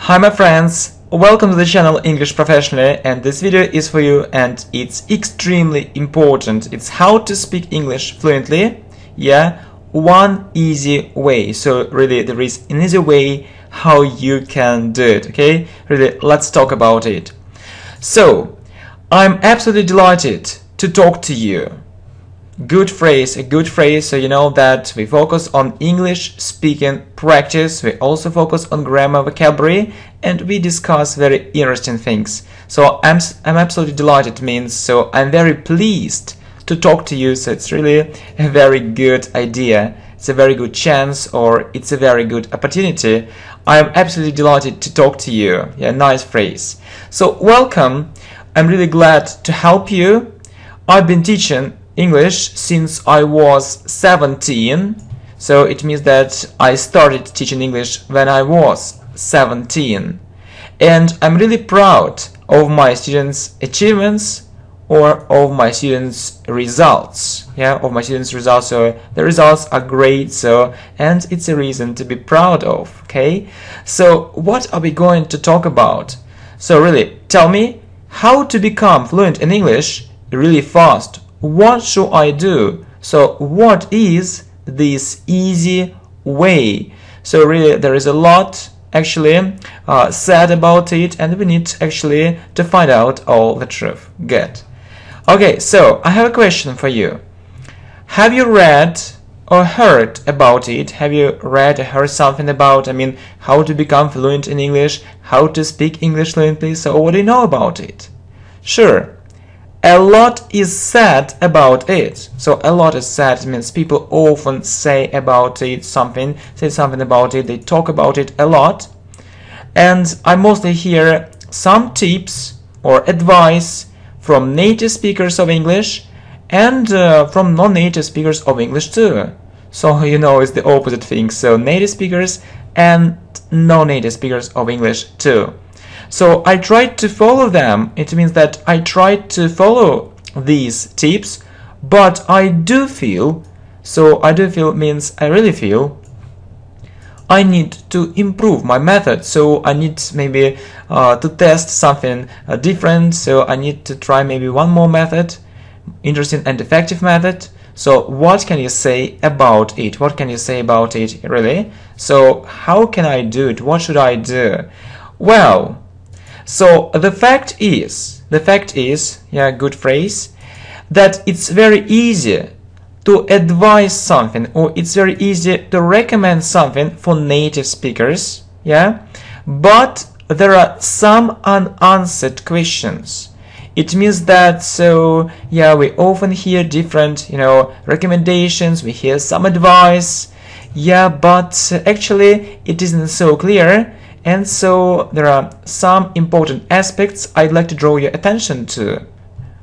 Hi my friends, welcome to the channel English Professionally, and this video is for you and it's extremely important. It's how to speak English fluently, one easy way. So really there is an easy way how you can do it, okay? Really, let's talk about it. So, I'm absolutely delighted to talk to you. A good phrase, so you know that we focus on English speaking practice, we also focus on grammar, vocabulary, and we discuss very interesting things. So I'm absolutely delighted, means so I'm very pleased to talk to you, so it's really a very good idea. It's a very good chance, or it's a very good opportunity. I am absolutely delighted to talk to you. Yeah, nice phrase. So welcome. I'm really glad to help you. I've been teaching English since I was 17, so it means that I started teaching English when I was 17, and I'm really proud of my students' achievements or of my students' results. Of my students' results. So the results are great, so and it's a reason to be proud of. Okay, so what are we going to talk about? So really, tell me how to become fluent in English really fast. What should I do? So what is this easy way? So really there is a lot actually said about it, and we need actually to find out all the truth. Good. Okay, so I have a question for you. Have you read or heard about it? Have you read or heard something about, how to become fluent in English, how to speak English fluently? So what do you know about it? Sure. A lot is said about it. So a lot is said means people often say about it something, say something about it, they talk about it a lot. And I mostly hear some tips or advice from native speakers of English and from non-native speakers of English too. So you know it's the opposite thing. So native speakers and non-native speakers of English too. So I tried to follow them. It means that I tried to follow these tips, but I do feel means I really feel I need to improve my method. So I need maybe to test something different. So I need to try maybe one more method, interesting and effective method. So what can you say about it? What can you say about it really? So how can I do it? What should I do? Well, so the fact is, good phrase, that it's very easy to advise something, or it's very easy to recommend something for native speakers, but there are some unanswered questions. It means that, we often hear different, recommendations, we hear some advice, but actually it isn't so clear. And so there are some important aspects I'd like to draw your attention to.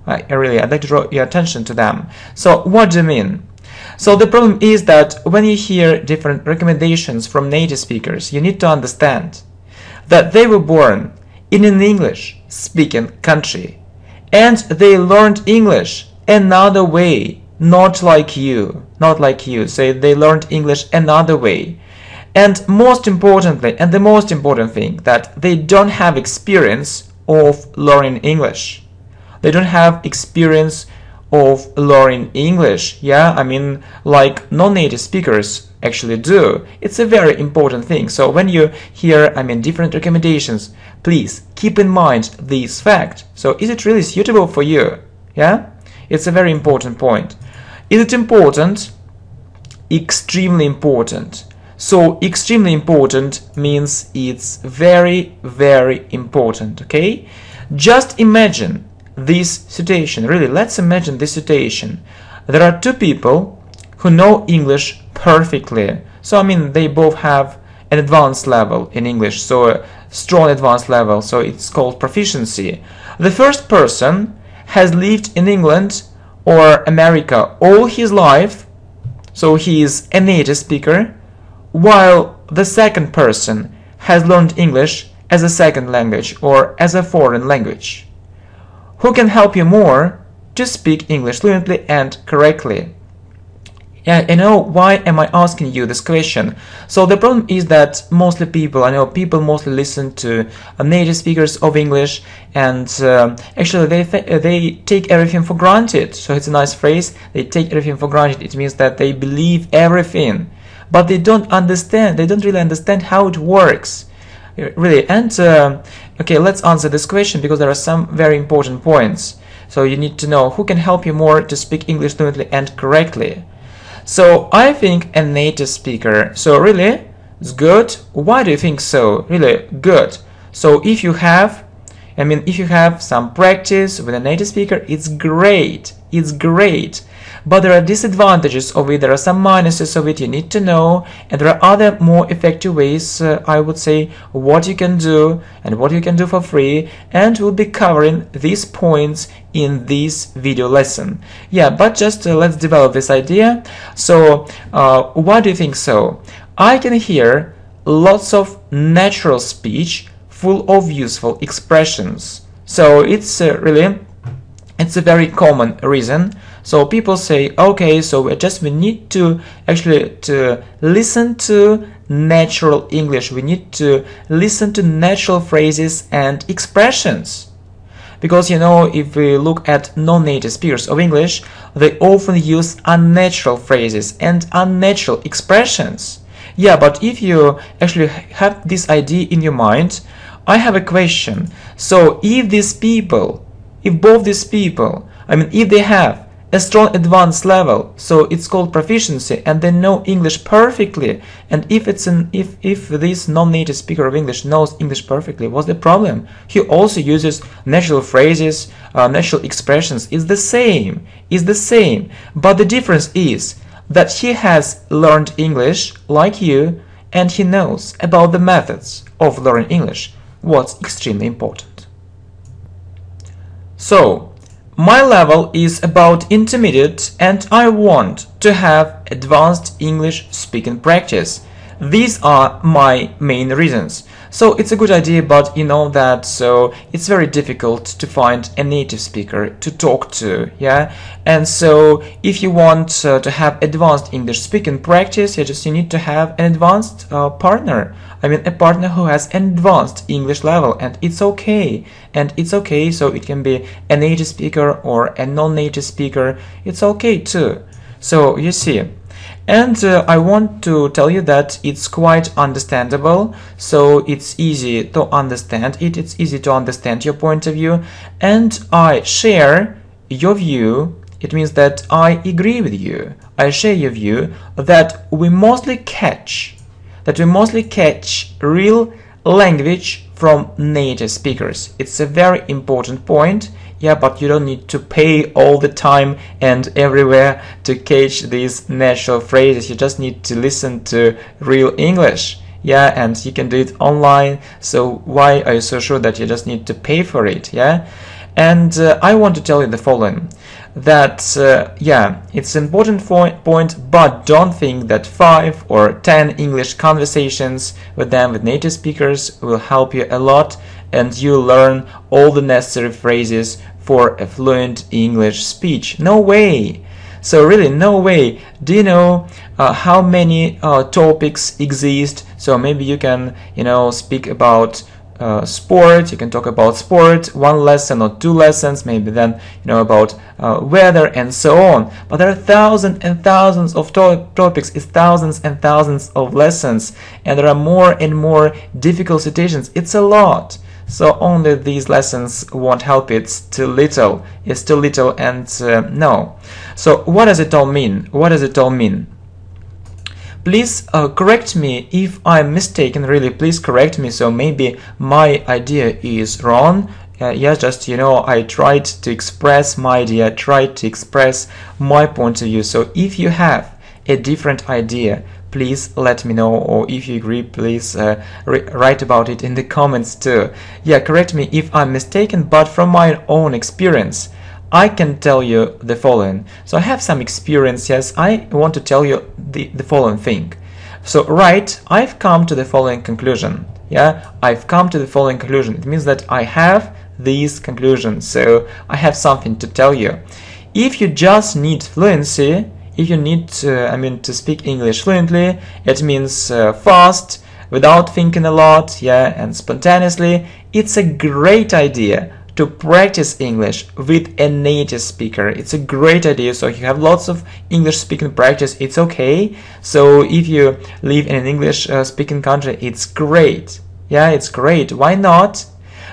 I'd like to draw your attention to them. So what do you mean? So the problem is that when you hear different recommendations from native speakers, you need to understand that they were born in an English-speaking country, and they learned English another way, not like you. So they learned English another way. And most importantly, and the most important thing, that they don't have experience of learning English. They don't have experience of learning English, like non-native speakers actually do. It's a very important thing. So when you hear, different recommendations, please keep in mind this fact. So is it really suitable for you? It's a very important point. Is it important? Extremely important. So extremely important means it's very, very important, okay? Just imagine this situation. Really, let's imagine this situation. There are two people who know English perfectly. So, they both have an advanced level in English, so a strong advanced level, so it's called proficiency. The first person has lived in England or America all his life, so he is a native speaker, while the second person has learned English as a second language or as a foreign language. Who can help you more to speak English fluently and correctly? Yeah, I know. Why am I asking you this question? So the problem is that mostly people, I know people mostly listen to native speakers of English, and actually they take everything for granted. So it's a nice phrase. They take everything for granted. It means that they believe everything, but they don't understand. They don't really understand how it works, really. And okay, let's answer this question because there are some very important points. So you need to know who can help you more to speak English fluently and correctly. So I think a native speaker. So really, it's good. Why do you think so? Really good. So if you have, if you have some practice with a native speaker, it's great. It's great. But there are disadvantages of it. There are some minuses of it you need to know, and there are other more effective ways, I would say, what you can do and what you can do for free, and we'll be covering these points in this video lesson. Yeah, but just let's develop this idea. So why do you think so? I can hear lots of natural speech full of useful expressions. So it's it's a very common reason. So people say, okay, so we need to actually to listen to natural English. We need to listen to natural phrases and expressions. Because, you know, if we look at non-native speakers of English, they often use unnatural phrases and unnatural expressions. Yeah, but if you actually have this idea in your mind, I have a question. So if these people, if both these people, if they have a strong advanced level, so it's called proficiency, and they know English perfectly, and if this non-native speaker of English knows English perfectly, what's the problem? He also uses natural phrases, natural expressions. It's the same. It's the same. But the difference is that he has learned English like you, and he knows about the methods of learning English, what's extremely important. So my level is about intermediate, and I want to have advanced English speaking practice. These are my main reasons. So it's a good idea, but you know that so it's very difficult to find a native speaker to talk to, yeah? And so if you want to have advanced English speaking practice, you need to have an advanced partner. A partner who has an advanced English level, and it's okay. And it's okay, so it can be a native speaker or a non-native speaker. It's okay too. So you see. And I want to tell you that it's quite understandable, so it's easy to understand it, it's easy to understand your point of view, and I share your view. It means that I agree with you. I share your view that we mostly catch real language from native speakers. It's a very important point. Yeah, but you don't need to pay all the time and everywhere to catch these natural phrases. You just need to listen to real English. Yeah, and you can do it online. So why are you so sure that you just need to pay for it? Yeah, and I want to tell you the following. That yeah, it's an important point, but don't think that 5 or 10 English conversations with native speakers will help you a lot and you learn all the necessary phrases for a fluent English speech. No way. So really, no way. Do you know how many topics exist? So maybe you can, speak about sport. You can talk about sport, 1 lesson or 2 lessons, maybe then about weather and so on. But there are thousands and thousands of topics. It's thousands and thousands of lessons, and there are more and more difficult situations. It's a lot. So only these lessons won't help. It's too little. It's too little, and no. So what does it all mean? What does it all mean? Please correct me if I'm mistaken. Really, please correct me. So maybe my idea is wrong. Yeah, just I tried to express my idea, tried to express my point of view. So if you have a different idea, please let me know, or if you agree, please write about it in the comments too. Yeah, correct me if I'm mistaken, but from my own experience, I can tell you the following. So I have some experience, yes, I want to tell you the following thing. So I've come to the following conclusion. Yeah, I've come to the following conclusion. It means that I have these conclusions, so I have something to tell you. If you just need fluency, if you need to speak English fluently, it means fast, without thinking a lot, yeah, and spontaneously. It's a great idea to practice English with a native speaker. It's a great idea. So if you have lots of English speaking practice, it's okay. So if you live in an English speaking country, it's great. Yeah, it's great. Why not?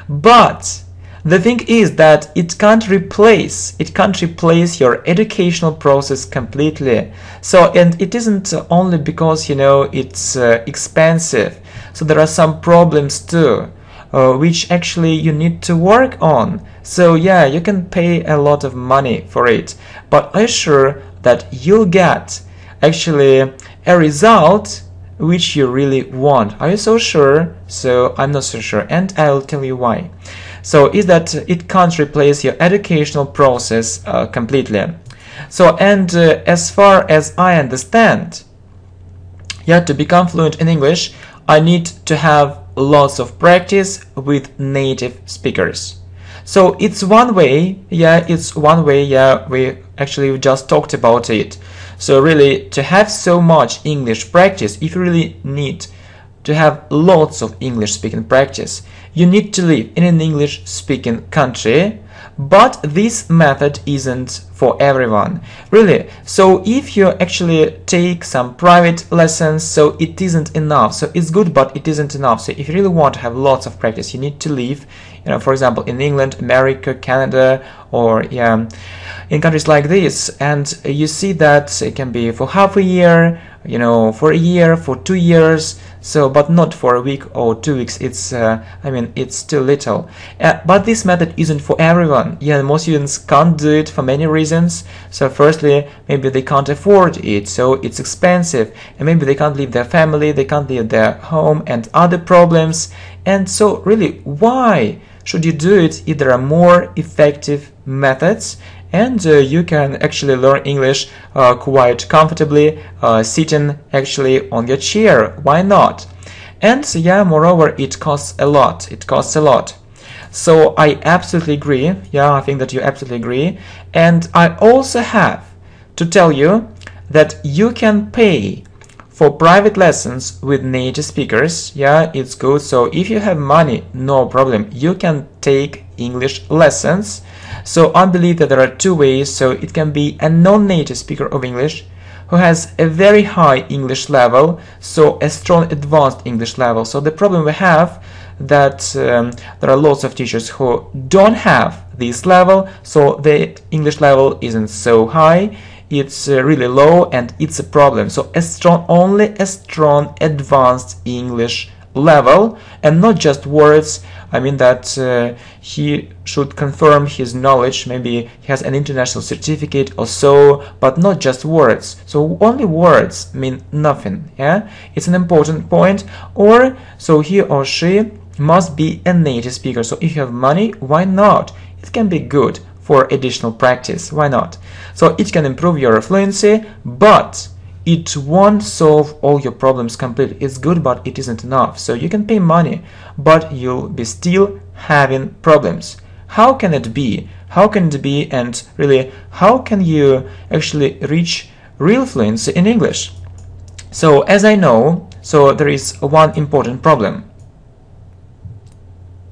But the thing is that it can't replace your educational process completely. So, and it isn't only because, you know, it's expensive. So there are some problems too, which actually you need to work on. So yeah, you can pay a lot of money for it, but I'm sure that you'll get actually a result which you really want. Are you so sure? So I'm not so sure, and I'll tell you why. So is that it can't replace your educational process completely. So, and as far as I understand, yeah, to become fluent in English, I need to have lots of practice with native speakers. So it's one way, yeah, we actually just talked about it. So really, to have so much English practice, if you really need to have lots of English speaking practice, you need to live in an English speaking country. But this method isn't for everyone, really. So if you actually take some private lessons, so it isn't enough. So it's good, but it isn't enough. So if you really want to have lots of practice, you need to live, you know, for example, in England, America, Canada, or yeah, in countries like this. And you see that it can be for half a year, you know, for a year, for 2 years. So, but not for a week or 2 weeks. It's, it's too little. But this method isn't for everyone. Yeah, most students can't do it for many reasons. So, firstly, maybe they can't afford it, so it's expensive, and maybe they can't leave their family, they can't leave their home, and other problems. And so, really, why should you do it if there are more effective methods? And you can actually learn English quite comfortably, sitting actually on your chair. Why not? And yeah, moreover, it costs a lot. It costs a lot. So I absolutely agree. Yeah, I think that you absolutely agree. And I also have to tell you that you can pay for private lessons with native speakers. Yeah, it's good. So if you have money, no problem. You can take English lessons. So I believe that there are two ways. So it can be a non-native speaker of English who has a very high English level, so a strong advanced English level. So the problem we have that there are lots of teachers who don't have this level, so the English level isn't so high, it's really low, and it's a problem. So only a strong advanced English level, and not just words. I mean that he should confirm his knowledge, maybe he has an international certificate or so, but not just words. So only words mean nothing, yeah? It's an important point. Or so he or she must be a native speaker. So if you have money, why not? It can be good for additional practice, why not? So it can improve your fluency, but it won't solve all your problems completely. It's good, but it isn't enough. So you can pay money, but you'll be still having problems. How can it be? How can it be? And really, how can you actually reach real fluency in English? So as I know, so there is one important problem.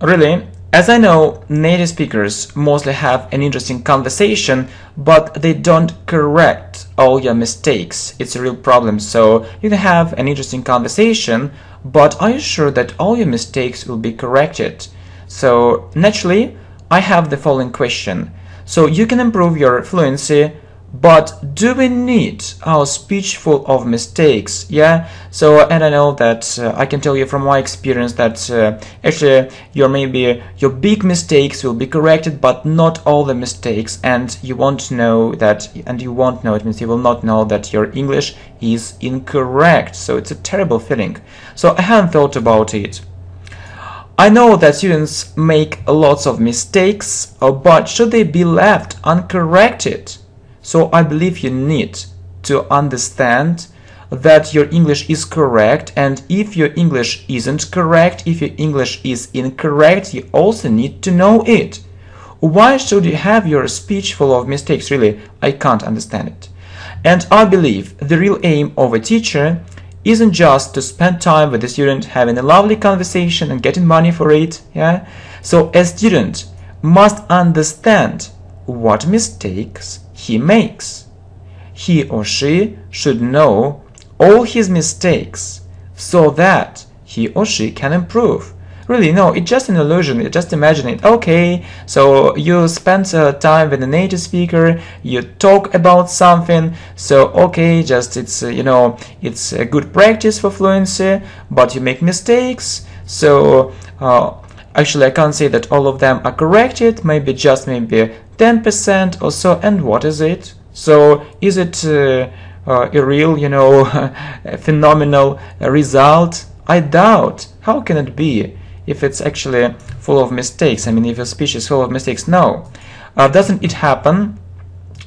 Really, as I know, native speakers mostly have an interesting conversation, but they don't correct all your mistakes. It's a real problem. So you can have an interesting conversation, but are you sure that all your mistakes will be corrected? So naturally, I have the following question. So you can improve your fluency, but do we need our speech full of mistakes? Yeah. So, and I know that I can tell you from my experience that actually your big mistakes will be corrected, but not all the mistakes, and you won't know that, and you won't know, it means you will not know that your English is incorrect. So it's a terrible feeling. So I haven't thought about it. I know that students make lots of mistakes, but should they be left uncorrected? So I believe you need to understand that your English is correct, and if your English isn't correct, if your English is incorrect, you also need to know it. Why should you have your speech full of mistakes? Really, I can't understand it. And I believe the real aim of a teacher isn't just to spend time with the student having a lovely conversation and getting money for it. Yeah. So a student must understand what mistakes he makes. He or she should know all his mistakes so that he or she can improve. Really, no, it's just an illusion. You just imagine it. Okay, so you spend time with a native speaker, you talk about something, so okay, just it's it's a good practice for fluency, but you make mistakes. So actually, I can't say that all of them are corrected. Maybe 10% or so. And what is it? So is it a real, a phenomenal result? I doubt. How can it be if it's actually full of mistakes? I mean, if your speech is full of mistakes, no. Doesn't it happen?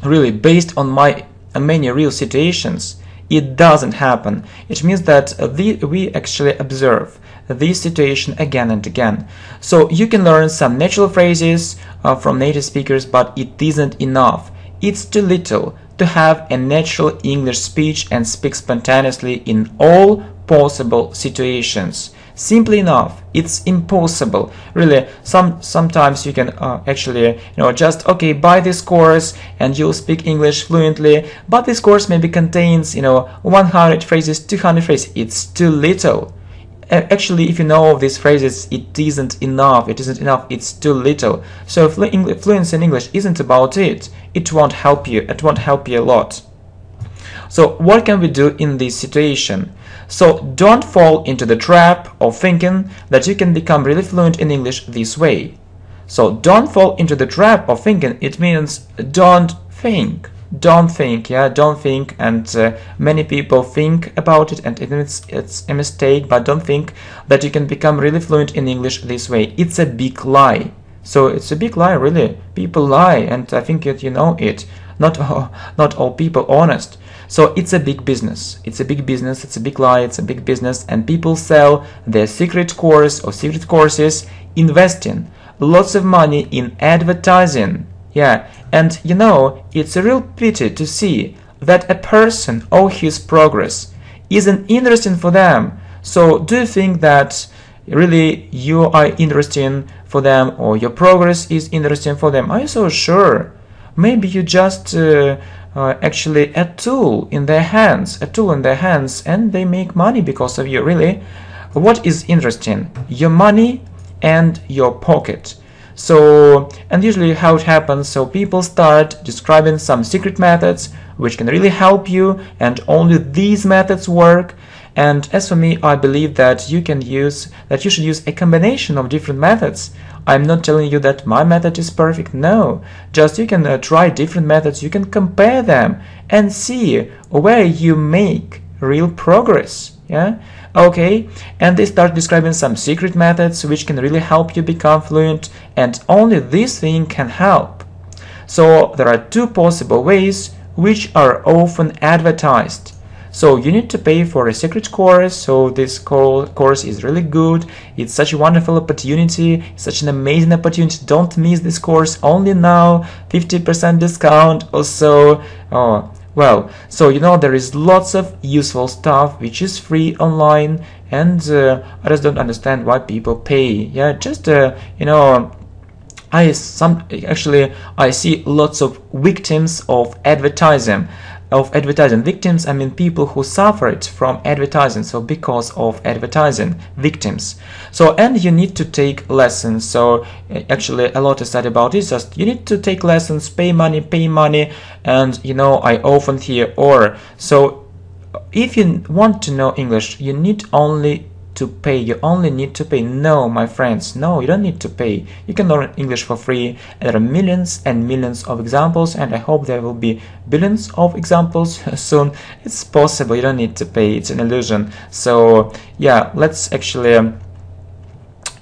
Really, based on my many real situations, it doesn't happen. It means that we actually observe this situation again and again. So you can learn some natural phrases from native speakers, but it isn't enough. It's too little to have a natural English speech and speak spontaneously in all possible situations. Simply enough, it's impossible. Really, sometimes you can actually, just buy this course and you'll speak English fluently. But this course maybe contains, 100 phrases, 200 phrases. It's too little. Actually, if you know these phrases, it isn't enough. It isn't enough. It's too little. So fluency in English isn't about it. It won't help you. It won't help you a lot. So what can we do in this situation? So don't fall into the trap of thinking that you can become really fluent in English this way. So don't fall into the trap of thinking. It means don't think. Don't think, don't think, and many people think about it, and it's a mistake, but don't think that you can become really fluent in English this way. It's a big lie. So it's a big lie, really. People lie, and I think that you know it. Not all people honest. So it's a big business. It's a big business. It's a big lie. It's a big business, and people sell their secret course or secret courses, investing lots of money in advertising. Yeah, and it's a real pity to see that a person or his progress isn't interesting for them. So do you think that really you are interesting for them, or your progress is interesting for them? Are you so sure? Maybe you just actually a tool in their hands, and they make money because of you. Really, what is interesting? Your money and your pocket. So, and usually how it happens, so people start describing some secret methods which can really help you, and only these methods work. And as for me, I believe that you should use a combination of different methods. I'm not telling you that my method is perfect, no. Just you can try different methods, you can compare them and see where you make real progress. Yeah. Okay, and they start describing some secret methods which can really help you become fluent, and only this thing can help. So there are two possible ways which are often advertised. So you need to pay for a secret course. So this course is really good. It's such a wonderful opportunity, such an amazing opportunity. Don't miss this course, only now, 50% discount or so. Well, so there is lots of useful stuff which is free online, and I just don't understand why people pay. Yeah, just I see lots of victims of advertising. Victims, I mean people who suffered from advertising, so because of advertising, victims. So, and you need to take lessons. So actually a lot is said about this, just you need to take lessons, pay money, and I often hear, so if you want to know English, you need only to pay. You only need to pay. No, my friends, no, you don't need to pay. You can learn English for free, and there are millions and millions of examples, and I hope there will be billions of examples soon. It's possible. You don't need to pay. It's an illusion. So yeah, let's actually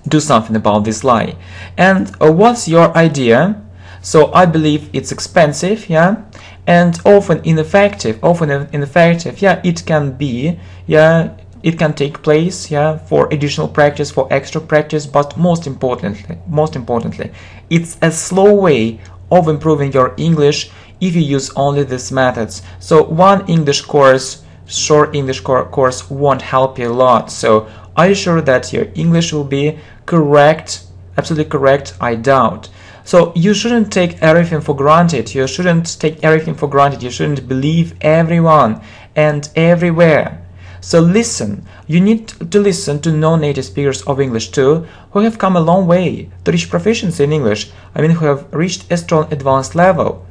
do something about this lie. And what's your idea? So I believe it's expensive, yeah, and often ineffective. Yeah, it can be, yeah, it can take place, yeah, for additional practice, for extra practice, but most importantly, it's a slow way of improving your English if you use only these methods. So one English course, short English course won't help you a lot. So are you sure that your English will be correct? Absolutely correct? I doubt. So you shouldn't take everything for granted. You shouldn't take everything for granted. You shouldn't believe everyone and everywhere. So listen. You need to listen to non-native speakers of English too, who have come a long way to reach proficiency in English. I mean, who have reached a strong advanced level.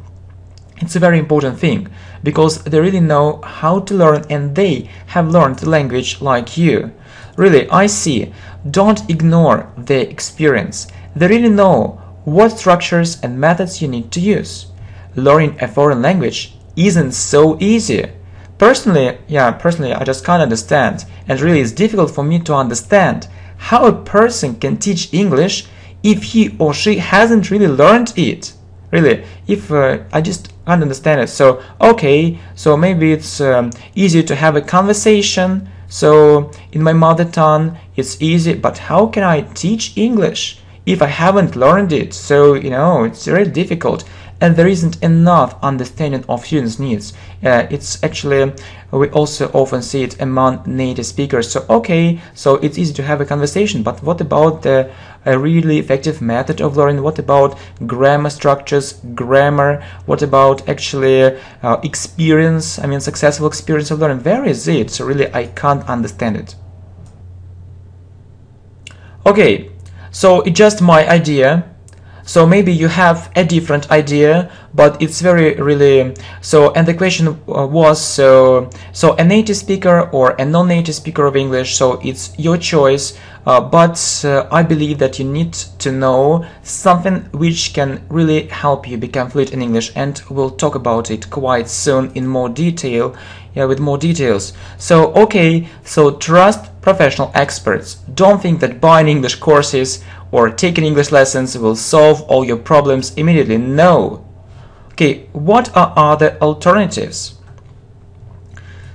It's a very important thing, because they really know how to learn and they have learned the language like you. Really, I see. Don't ignore their experience. They really know what structures and methods you need to use. Learning a foreign language isn't so easy. Personally, I just can't understand, and really it's difficult for me to understand how a person can teach English if he or she hasn't really learned it. Really, if I just can't understand it. So, okay, so maybe it's easier to have a conversation. So in my mother tongue, it's easy, but how can I teach English if I haven't learned it? So, it's very difficult, and there isn't enough understanding of students' needs. It's actually, we also often see it among native speakers. So, okay, so it's easy to have a conversation, but what about a really effective method of learning? What about grammar structures, grammar? What about actually experience, I mean successful experience of learning? Where is it? So really I can't understand it. Okay, so it's just my idea. So maybe you have a different idea, but it's very really so. And the question was so a native speaker or a non-native speaker of English. So it's your choice. But I believe that you need to know something which can really help you become fluent in English, and we'll talk about it quite soon in more detail. With more details. So okay, so trust professional experts. Don't think that buying English courses or taking English lessons will solve all your problems immediately. No. Okay, what are other alternatives?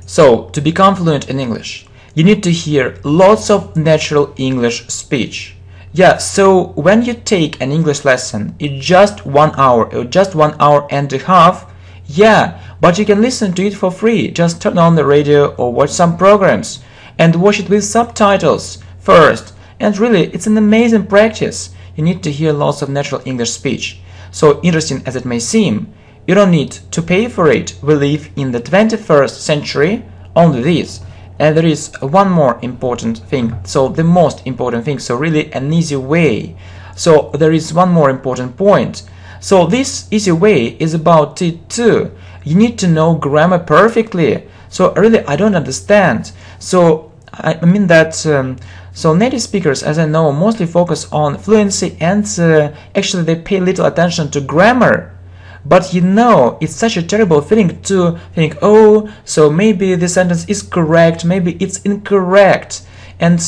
So, to become fluent in English, you need to hear lots of natural English speech. So when you take an English lesson, it's just 1 hour or just 1 hour and a half. But you can listen to it for free. Just turn on the radio or watch some programs and watch it with subtitles first. And really, it's an amazing practice. You need to hear lots of natural English speech. So interesting as it may seem, you don't need to pay for it. We live in the 21st century, only this. And there is one more important thing. So the most important thing, so really an easy way. So there is one more important point. So this easy way is about it too. You need to know grammar perfectly. So really I don't understand. So I mean that so native speakers, as I know, mostly focus on fluency, and actually they pay little attention to grammar. But it's such a terrible feeling to think, oh, so maybe the sentence is correct, maybe it's incorrect. And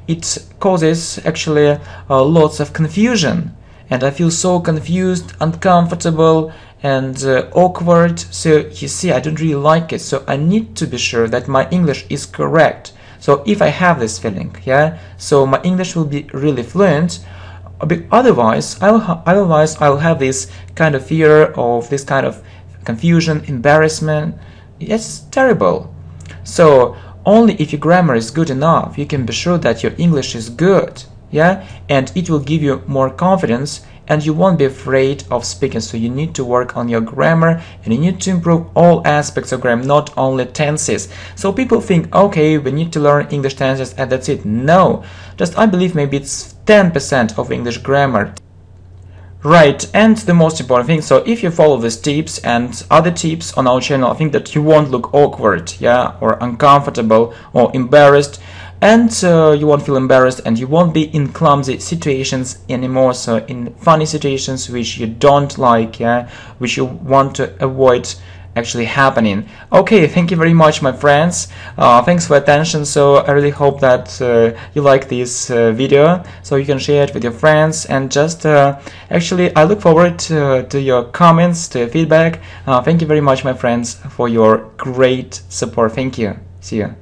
it causes actually lots of confusion. And I feel so confused, uncomfortable, and awkward. So you see, I don't really like it. So I need to be sure that my English is correct. So if I have this feeling, so my English will be really fluent. Otherwise, I'll have this kind of fear of this kind of confusion, embarrassment. It's terrible. So only if your grammar is good enough, you can be sure that your English is good. And it will give you more confidence, and you won't be afraid of speaking. So you need to work on your grammar, and you need to improve all aspects of grammar, not only tenses. So people think, okay, we need to learn English tenses and that's it. No, just I believe maybe it's 10% of English grammar. Right, and the most important thing, so if you follow these tips and other tips on our channel, I think that you won't look awkward, or uncomfortable or embarrassed. And you won't feel embarrassed, and you won't be in clumsy situations anymore, so in funny situations which you don't like, which you want to avoid actually happening. Okay, thank you very much, my friends. Thanks for attention. So I really hope that you like this video, so you can share it with your friends, and just actually I look forward to your comments, to your feedback. Thank you very much, my friends, for your great support. Thank you. See you.